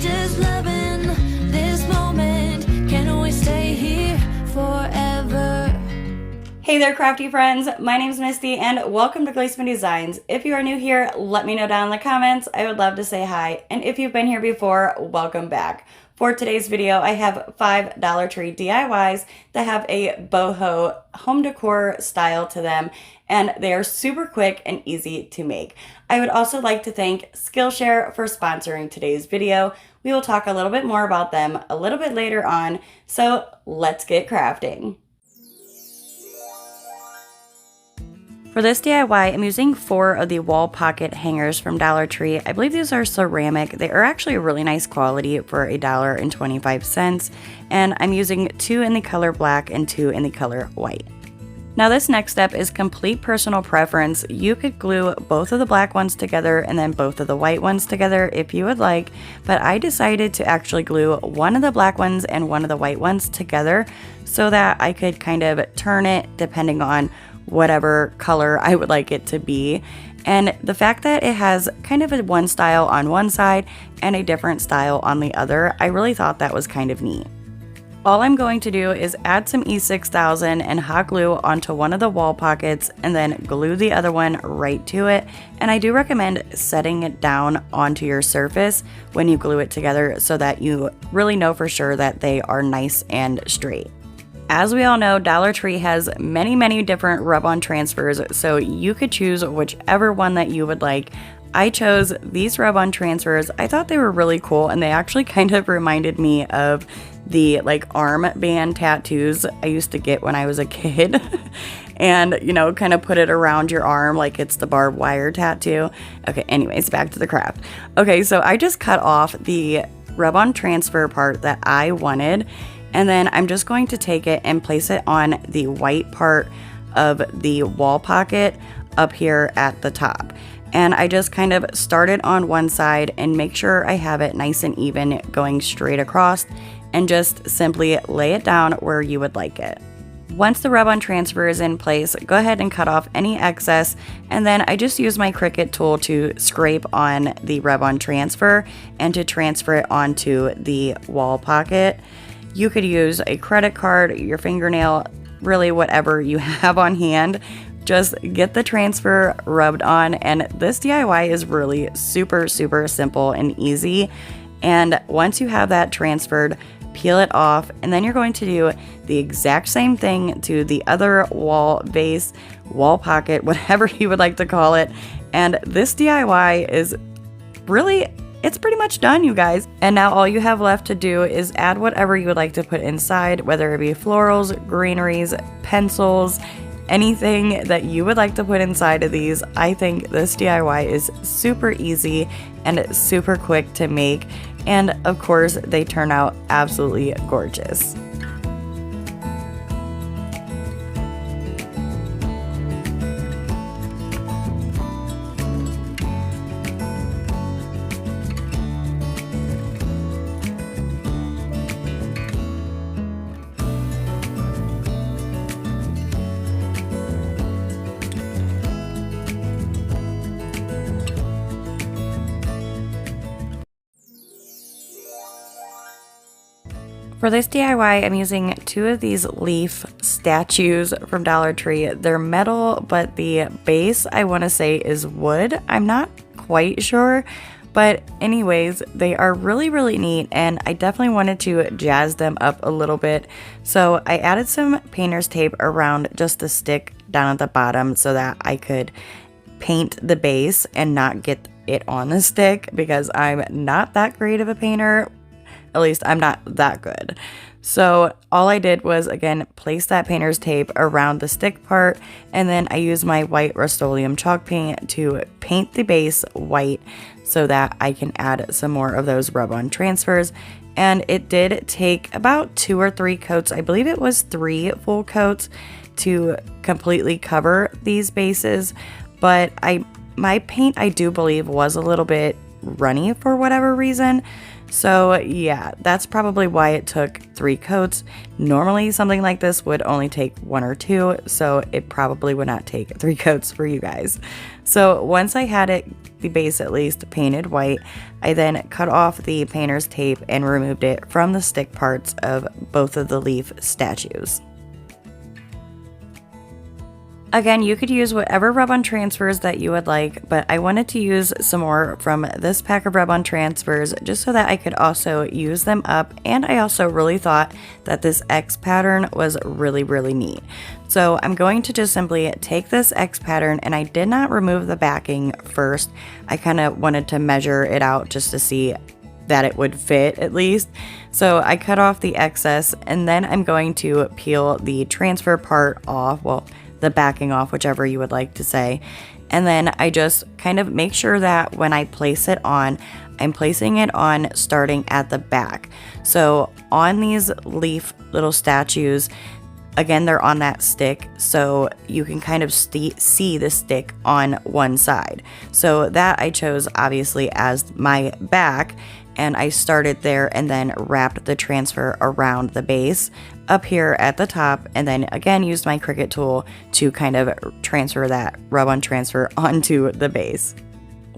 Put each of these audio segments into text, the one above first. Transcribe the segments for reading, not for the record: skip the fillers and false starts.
just loving this moment. Can always stay here forever. Hey there, crafty friends. My name's Misty and welcome to Glazeman Designs. If you are new here, let me know down in the comments. I would love to say hi. And if you've been here before, welcome back. For today's video, I have 5 Dollar Tree DIYs that have a boho home decor style to them, and they are super quick and easy to make. I would also like to thank Skillshare for sponsoring today's video. We will talk a little bit more about them a little bit later on, so let's get crafting. For this DIY, I'm using 4 of the wall pocket hangers from Dollar Tree. I believe these are ceramic. They are actually a really nice quality for $1.25, and I'm using 2 in the color black and 2 in the color white. Now this next step is complete personal preference. You could glue both of the black ones together and then both of the white ones together if you would like, but I decided to actually glue one of the black ones and one of the white ones together so that I could kind of turn it depending on whatever color I would like it to be. And the fact that it has kind of a one style on one side and a different style on the other, I really thought that was kind of neat. All I'm going to do is add some E6000 and hot glue onto one of the wall pockets and then glue the other one right to it. And I do recommend setting it down onto your surface when you glue it together so that you really know for sure that they are nice and straight. As we all know, Dollar Tree has many different rub-on transfers, so you could choose whichever one that you would like. I chose these rub-on transfers. I thought they were really cool, and they actually kind of reminded me of the armband tattoos I used to get when I was a kid. And, you know, kind of put it around your arm like it's the barbed wire tattoo. Okay, anyways, back to the craft. Okay, so I just cut off the rub-on transfer part that I wanted, and then I'm just going to take it and place it on the white part of the wall pocket up here at the top. And I just kind of start it on one side and make sure I have it nice and even going straight across, and just simply lay it down where you would like it. Once the rub-on transfer is in place, go ahead and cut off any excess, and then I just use my Cricut tool to scrape on the rub-on transfer and to transfer it onto the wall pocket. You could use a credit card, your fingernail, really whatever you have on hand. Just get the transfer rubbed on, and this DIY is really super simple and easy. And once you have that transferred, peel it off, and then you're going to do the exact same thing to the other wall base, wall pocket, whatever you would like to call it. And this DIY is really, it's pretty much done, you guys. And now all you have left to do is add whatever you would like to put inside, whether it be florals, greeneries, pencils, anything that you would like to put inside of these. I think this DIY is super easy and super quick to make. And of course, they turn out absolutely gorgeous. For this DIY, I'm using 2 of these leaf statues from Dollar Tree. They're metal, but the base, I want to say, is wood. I'm not quite sure, but anyways, they are really neat, and I definitely wanted to jazz them up a little bit. So I added some painter's tape around just the stick down at the bottom so that I could paint the base and not get it on the stick, because I'm not that great of a painter. At least I'm not that good. So all I did was, again, place that painter's tape around the stick part, and then I used my white Rust-Oleum chalk paint to paint the base white so that I can add some more of those rub-on transfers. And it did take about 2 or 3 coats. I believe it was 3 full coats to completely cover these bases. But my paint, I do believe, was a little bit runny for whatever reason. So yeah, that's probably why it took 3 coats. Normally something like this would only take 1 or 2, so it probably would not take 3 coats for you guys. So once I had it, the base at least, painted white, I then cut off the painter's tape and removed it from the stick parts of both of the leaf statues. Again, you could use whatever rub-on transfers that you would like, but I wanted to use some more from this pack of rub-on transfers just so that I could also use them up, and I also really thought that this X pattern was really neat. So I'm going to just simply take this X pattern, and I did not remove the backing first. I kind of wanted to measure it out just to see that it would fit at least. So I cut off the excess, and then I'm going to peel the transfer part off, well, the backing off, whichever you would like to say. And then I just kind of make sure that when I place it on, I'm placing it on starting at the back. So on these leaf little statues, again, they're on that stick, so you can kind of see the stick on one side. So that I chose obviously as my back, and I started there and then wrapped the transfer around the base up here at the top, and then again used my Cricut tool to kind of transfer that rub-on transfer onto the base.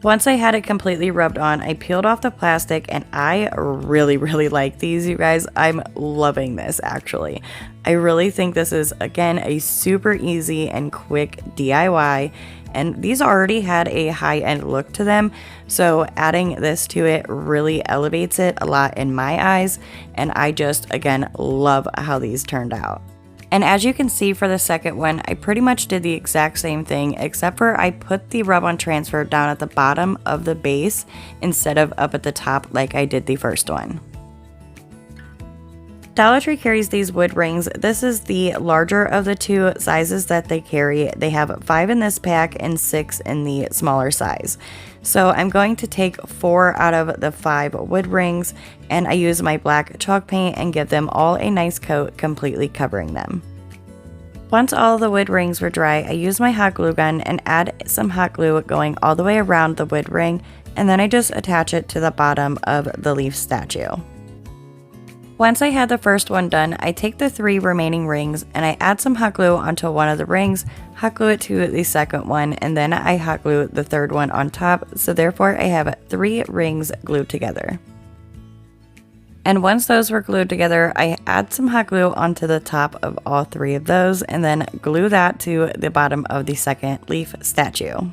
Once I had it completely rubbed on, I peeled off the plastic, and I really like these, you guys. I'm loving this actually. I really think this is, again, a super easy and quick DIY, and these already had a high-end look to them, so adding this to it really elevates it a lot in my eyes, and I just, again, love how these turned out. And as you can see for the second one, I pretty much did the exact same thing, except for I put the rub-on transfer down at the bottom of the base instead of up at the top like I did the first one. Dollar Tree carries these wood rings. This is the larger of the 2 sizes that they carry. They have 5 in this pack and 6 in the smaller size. So I'm going to take 4 out of the 5 wood rings, and I use my black chalk paint and give them all a nice coat, completely covering them. Once all the wood rings were dry, I used my hot glue gun and add some hot glue going all the way around the wood ring, and then I just attach it to the bottom of the leaf statue. Once I had the first one done, I take the 3 remaining rings and I add some hot glue onto one of the rings, hot glue it to the second one, and then I hot glue the third one on top, so therefore I have 3 rings glued together. And once those were glued together, I add some hot glue onto the top of all 3 of those, and then glue that to the bottom of the second leaf statue.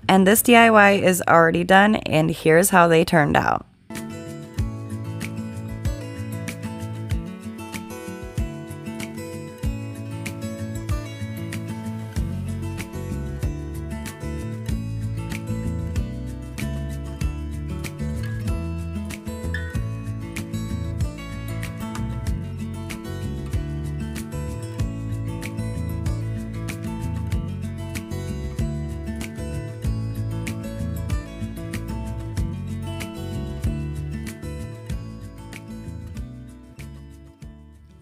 And this DIY is already done, and here's how they turned out.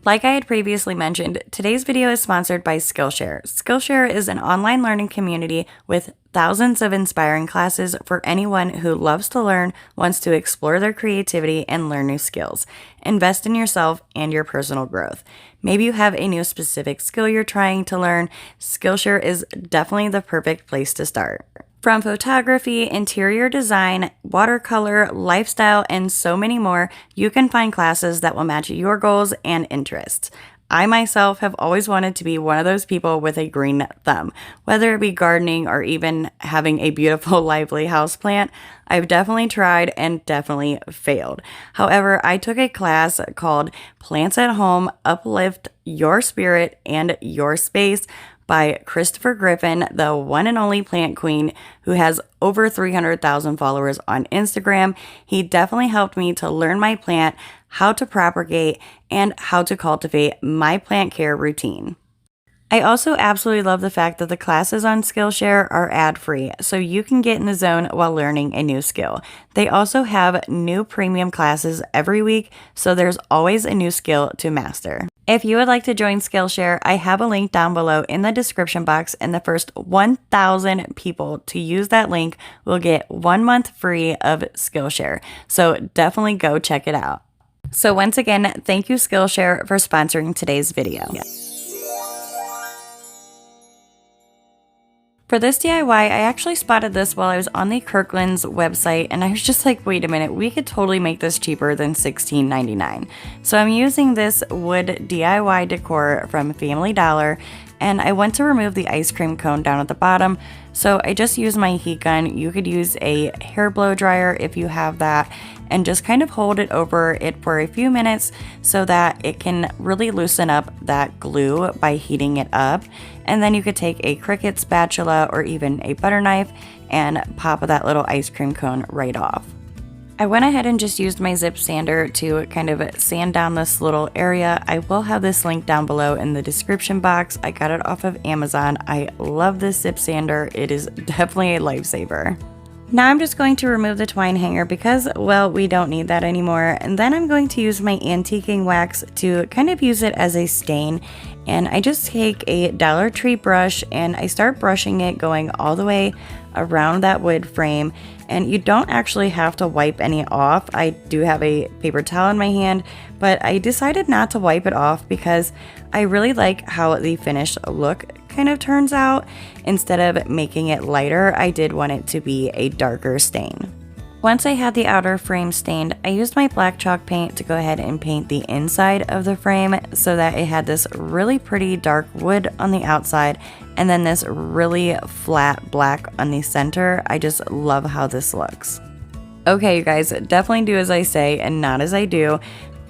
Like I had previously mentioned, today's video is sponsored by Skillshare. Skillshare is an online learning community with thousands of inspiring classes for anyone who loves to learn, wants to explore their creativity, and learn new skills. Invest in yourself and your personal growth. Maybe you have a new specific skill you're trying to learn. Skillshare is definitely the perfect place to start. From photography, interior design, watercolor, lifestyle, and so many more, you can find classes that will match your goals and interests. I myself have always wanted to be one of those people with a green thumb, whether it be gardening or even having a beautiful, lively houseplant. I've definitely tried and definitely failed. However, I took a class called Plants at Home, Uplift Your Spirit and Your Space by Christopher Griffin, the one and only plant queen who has over 300,000 followers on Instagram. He definitely helped me to learn my plant, how to propagate, and how to cultivate my plant care routine. I also absolutely love the fact that the classes on Skillshare are ad-free, so you can get in the zone while learning a new skill. They also have new premium classes every week, so there's always a new skill to master. If you would like to join Skillshare, I have a link down below in the description box, and the first 1,000 people to use that link will get 1 month free of Skillshare. So definitely go check it out. So once again, thank you Skillshare for sponsoring today's video. For this DIY, I actually spotted this while I was on the Kirkland's website, and I was just like, wait a minute, we could totally make this cheaper than $16.99. So I'm using this wood DIY decor from Family Dollar, and I went to remove the ice cream cone down at the bottom, so I just used my heat gun. You could use a hair blow dryer if you have that, and just kind of hold it over it for a few minutes so that it can really loosen up that glue by heating it up. And then you could take a Cricut spatula or even a butter knife and pop that little ice cream cone right off. I went ahead and just used my zip sander to kind of sand down this little area. I will have this link down below in the description box. I got it off of Amazon. I love this zip sander. It is definitely a lifesaver. Now I'm just going to remove the twine hanger because, well, we don't need that anymore. And then I'm going to use my antiquing wax to kind of use it as a stain. And I just take a Dollar Tree brush and I start brushing it going all the way around that wood frame. And you don't actually have to wipe any off. I do have a paper towel in my hand, but I decided not to wipe it off because I really like how the finished look kind of turns out. Instead of making it lighter, I did want it to be a darker stain. Once I had the outer frame stained, I used my black chalk paint to go ahead and paint the inside of the frame so that it had this really pretty dark wood on the outside and then this really flat black on the center. I just love how this looks. Okay, you guys, definitely do as I say and not as I do.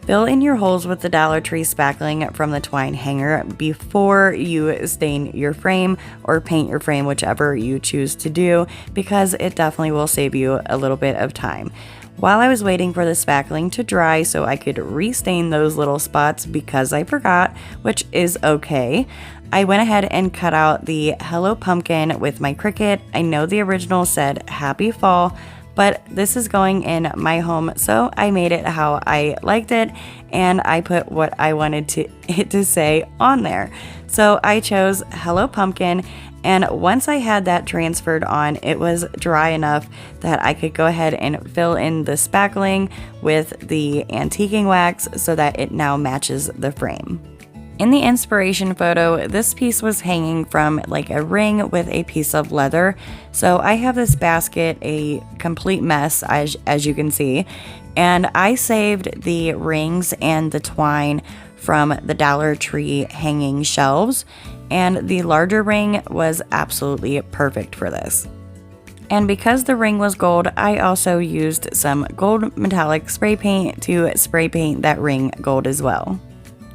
Fill in your holes with the Dollar Tree spackling from the twine hanger before you stain your frame or paint your frame, whichever you choose to do, because it definitely will save you a little bit of time. While I was waiting for the spackling to dry so I could restain those little spots because I forgot, which is okay, I went ahead and cut out the Hello Pumpkin with my Cricut. I know the original said Happy Fall, but this is going in my home, so I made it how I liked it, and I put what I wanted it to say on there. So I chose Hello Pumpkin, and once I had that transferred on, it was dry enough that I could go ahead and fill in the spackling with the antiquing wax so that it now matches the frame. In the inspiration photo, this piece was hanging from like a ring with a piece of leather. So I have this basket, a complete mess as you can see, and I saved the rings and the twine from the Dollar Tree hanging shelves, and the larger ring was absolutely perfect for this. And because the ring was gold, I also used some gold metallic spray paint to spray paint that ring gold as well.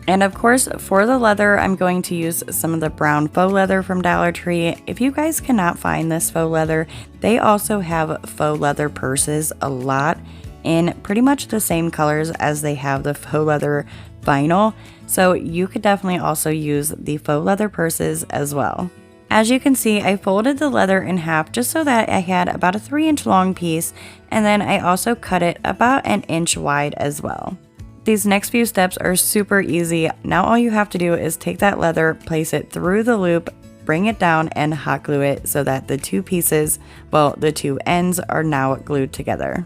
And of course, for the leather, I'm going to use some of the brown faux leather from Dollar Tree. If you guys cannot find this faux leather, they also have faux leather purses a lot in pretty much the same colors as they have the faux leather vinyl. So you could definitely also use the faux leather purses as well. As you can see, I folded the leather in half just so that I had about a 3-inch long piece, and then I also cut it about an inch wide as well. These next few steps are super easy. Now all you have to do is take that leather, place it through the loop, bring it down, and hot glue it so that the two pieces, well, the two ends are now glued together.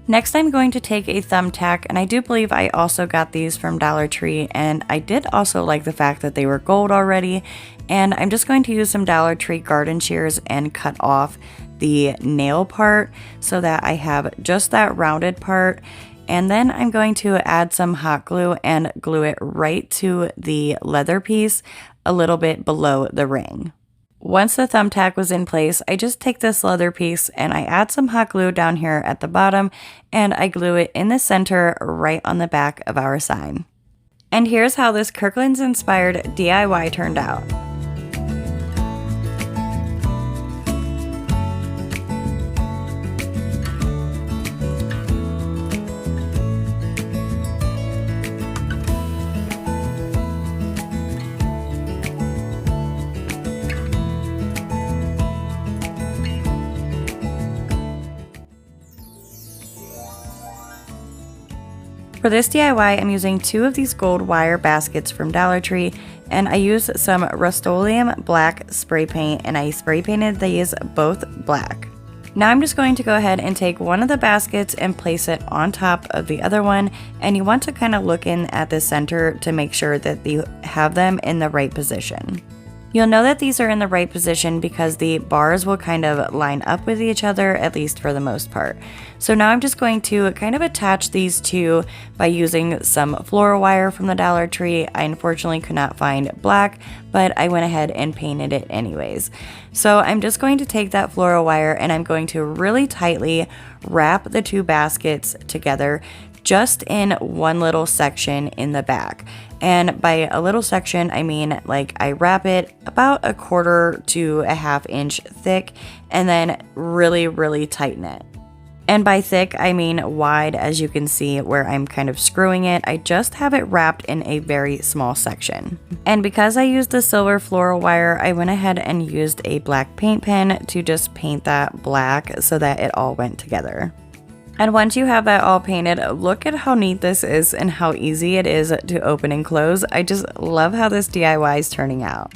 Next, I'm going to take a thumbtack, and I do believe I also got these from Dollar Tree, and I did also like the fact that they were gold already, and I'm just going to use some Dollar Tree garden shears and cut off the nail part so that I have just that rounded part. And then I'm going to add some hot glue and glue it right to the leather piece a little bit below the ring. Once the thumbtack was in place, I just take this leather piece and I add some hot glue down here at the bottom, and I glue it in the center right on the back of our sign. And here's how this Kirkland's inspired DIY turned out. For this DIY, I'm using 2 of these gold wire baskets from Dollar Tree, and I used some Rust-Oleum black spray paint, and I spray painted these both black. Now I'm just going to go ahead and take one of the baskets and place it on top of the other one, and you want to kind of look in at the center to make sure that you have them in the right position. You'll know that these are in the right position because the bars will kind of line up with each other, at least for the most part. So now I'm just going to kind of attach these two by using some floral wire from the Dollar Tree. I unfortunately could not find black, but I went ahead and painted it anyways. So I'm just going to take that floral wire and I'm going to really tightly wrap the 2 baskets together just in one little section in the back. And by a little section, I mean like I wrap it about 1/4 to 1/2 inch thick and then really tighten it. And by thick, I mean wide, as you can see where I'm kind of screwing it. I just have it wrapped in a very small section. And because I used the silver floral wire, I went ahead and used a black paint pen to just paint that black so that it all went together. And once you have that all painted, look at how neat this is and how easy it is to open and close. I just love how this DIY is turning out.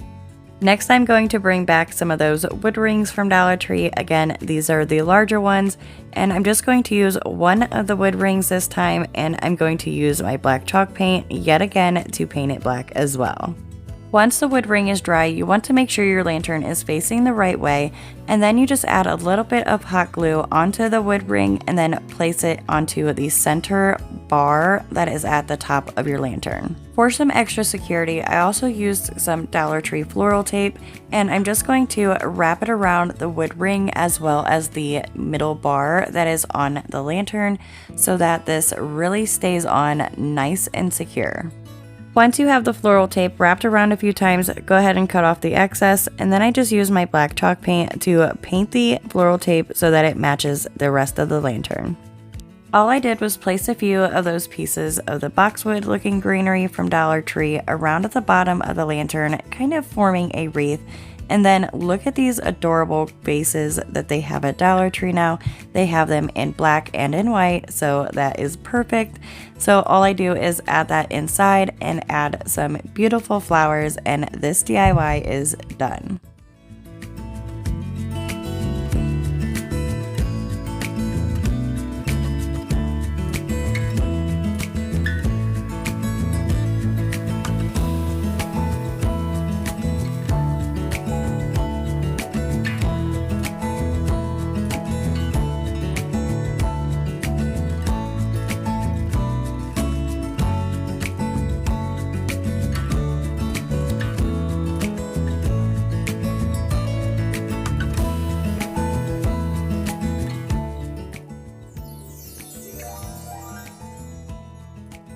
Next, I'm going to bring back some of those wood rings from Dollar Tree. Again, these are the larger ones, and I'm just going to use one of the wood rings this time, and I'm going to use my black chalk paint yet again to paint it black as well. Once the wood ring is dry, you want to make sure your lantern is facing the right way, and then you just add a little bit of hot glue onto the wood ring and then place it onto the center bar that is at the top of your lantern. For some extra security, I also used some Dollar Tree floral tape, and I'm just going to wrap it around the wood ring as well as the middle bar that is on the lantern so that this really stays on nice and secure. Once you have the floral tape wrapped around a few times, go ahead and cut off the excess, and then I just use my black chalk paint to paint the floral tape so that it matches the rest of the lantern. All I did was place a few of those pieces of the boxwood looking greenery from Dollar Tree around at the bottom of the lantern, kind of forming a wreath. And then look at these adorable vases that they have at Dollar Tree now. They have them in black and in white, so that is perfect. So all I do is add that inside and add some beautiful flowers, and this DIY is done.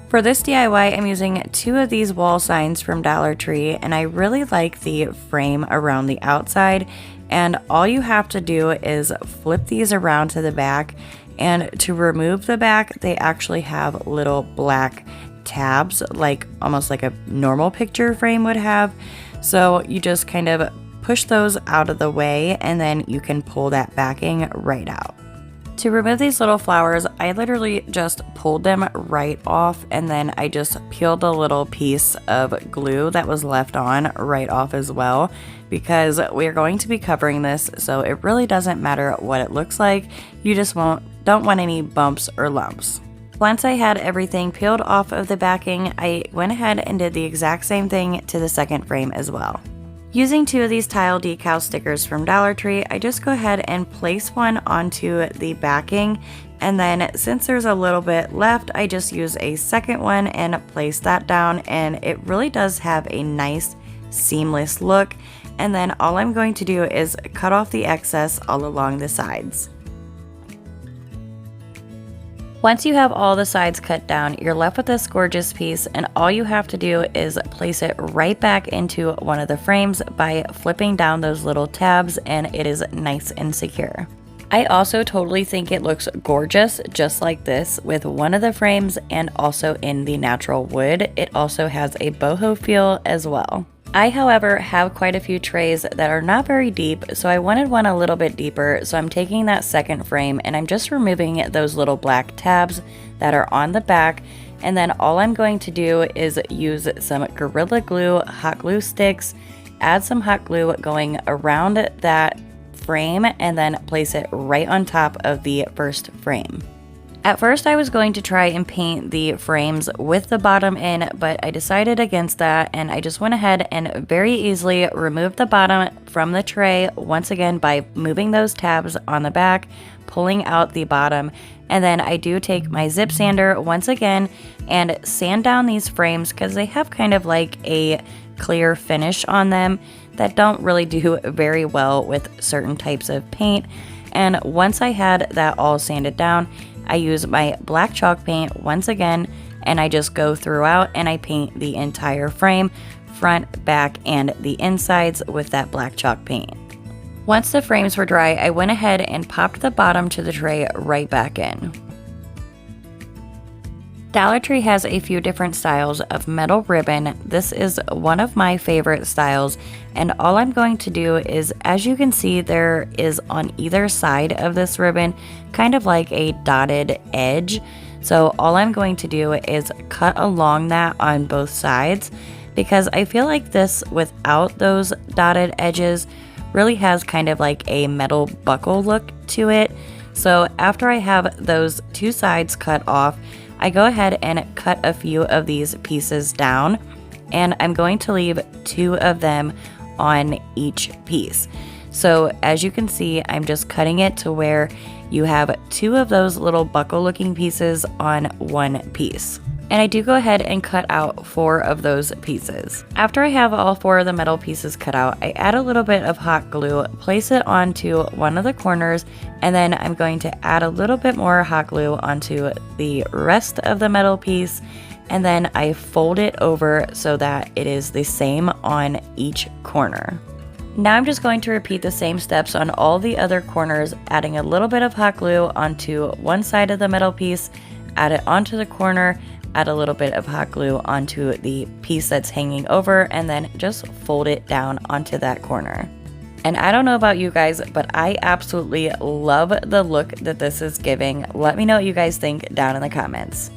For this DIY, I'm using 2 of these wall signs from Dollar Tree, and I really like the frame around the outside, and all you have to do is flip these around to the back, and to remove the back, they actually have little black tabs, like almost like a normal picture frame would have. So you just kind of push those out of the way, and then you can pull that backing right out. To remove these little flowers, I literally just pulled them right off, and then I just peeled a little piece of glue that was left on right off as well, because we're going to be covering this, so it really doesn't matter what it looks like. You just don't want any bumps or lumps. Once I had everything peeled off of the backing, I went ahead and did the exact same thing to the second frame as well. Using 2 of these tile decal stickers from Dollar Tree, I just go ahead and place one onto the backing, and then since there's a little bit left, I just use a second one and place that down, and it really does have a nice seamless look. And then all I'm going to do is cut off the excess all along the sides. Once you have all the sides cut down, you're left with this gorgeous piece, and all you have to do is place it right back into one of the frames by flipping down those little tabs, and it is nice and secure. I also totally think it looks gorgeous just like this with one of the frames and also in the natural wood. It also has a boho feel as well. I, however, have quite a few trays that are not very deep, so I wanted one a little bit deeper, so I'm taking that second frame and I'm just removing those little black tabs that are on the back, And then all I'm going to do is use some Gorilla Glue hot glue sticks, add some hot glue going around that frame, and then place it right on top of the first frame. At first I was going to try and paint the frames with the bottom in, but I decided against that, and I just went ahead and very easily removed the bottom from the tray once again by moving those tabs on the back, pulling out the bottom, and then I do take my zip sander once again and sand down these frames because they have kind of like a clear finish on them that don't really do very well with certain types of paint. And once I had that all sanded down, I use my black chalk paint once again, and I just go throughout and I paint the entire frame, front, back, and the insides with that black chalk paint. Once the frames were dry, I went ahead and popped the bottom to the tray right back in. Dollar Tree has a few different styles of metal ribbon. This is one of my favorite styles, and all I'm going to do is, as you can see, there is on either side of this ribbon kind of like a dotted edge. So all I'm going to do is cut along that on both sides, because I feel like this without those dotted edges really has kind of like a metal buckle look to it. So after I have those two sides cut off, I go ahead and cut a few of these pieces down, and I'm going to leave 2 of them on each piece. So as you can see, I'm just cutting it to where you have 2 of those little buckle looking pieces on one piece. And I do go ahead and cut out 4 of those pieces. After I have all 4 of the metal pieces cut out, I add a little bit of hot glue, place it onto one of the corners, and then I'm going to add a little bit more hot glue onto the rest of the metal piece, and then I fold it over so that it is the same on each corner. Now I'm just going to repeat the same steps on all the other corners, adding a little bit of hot glue onto one side of the metal piece, add it onto the corner, add a little bit of hot glue onto the piece that's hanging over, and then just fold it down onto that corner. And I don't know about you guys, but I absolutely love the look that this is giving. Let me know what you guys think down in the comments.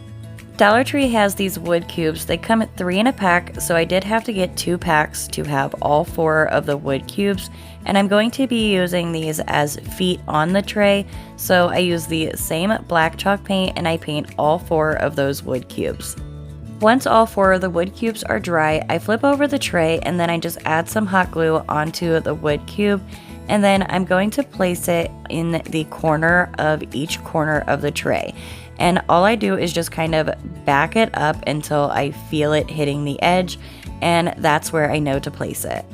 Dollar Tree has these wood cubes. They come at 3 in a pack, so I did have to get 2 packs to have all 4 of the wood cubes, and I'm going to be using these as feet on the tray. So I use the same black chalk paint and I paint all 4 of those wood cubes. Once all 4 of the wood cubes are dry, I flip over the tray and then I just add some hot glue onto the wood cube, and then I'm going to place it in the corner of each corner of the tray. And all I do is just kind of back it up until I feel it hitting the edge, and that's where I know to place it.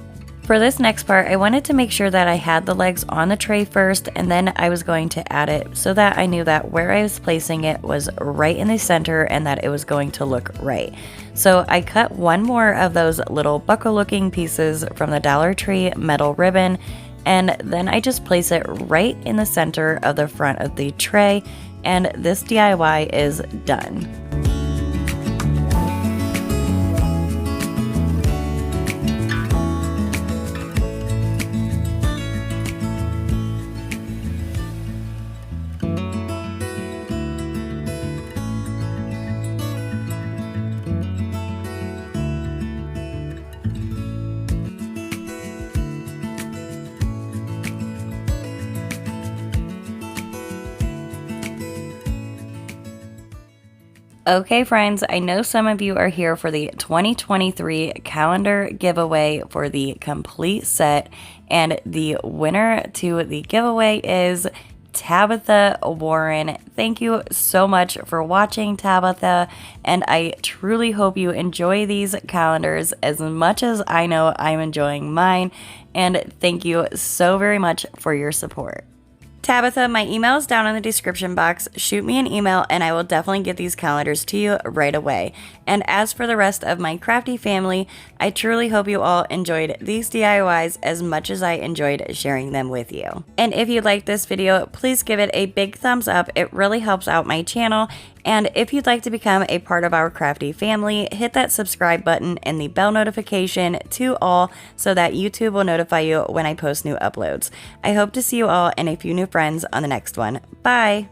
For this next part, I wanted to make sure that I had the legs on the tray first, and then I was going to add it so that I knew that where I was placing it was right in the center and that it was going to look right. So I cut 1 more of those little buckle looking pieces from the Dollar Tree metal ribbon, and then I just place it right in the center of the front of the tray, and this DIY is done. Okay friends, I know some of you are here for the 2023 calendar giveaway for the complete set, and the winner to the giveaway is Tabitha Warren. Thank you so much for watching, Tabitha, and I truly hope you enjoy these calendars as much as I know I'm enjoying mine, and thank you so very much for your support. Tabitha, my email is down in the description box. Shoot me an email and I will definitely get these calendars to you right away. And as for the rest of my crafty family, I truly hope you all enjoyed these DIYs as much as I enjoyed sharing them with you. And if you liked this video, please give it a big thumbs up. It really helps out my channel. And if you'd like to become a part of our crafty family, hit that subscribe button and the bell notification to all so that YouTube will notify you when I post new uploads. I hope to see you all and a few new friends on the next one. Bye!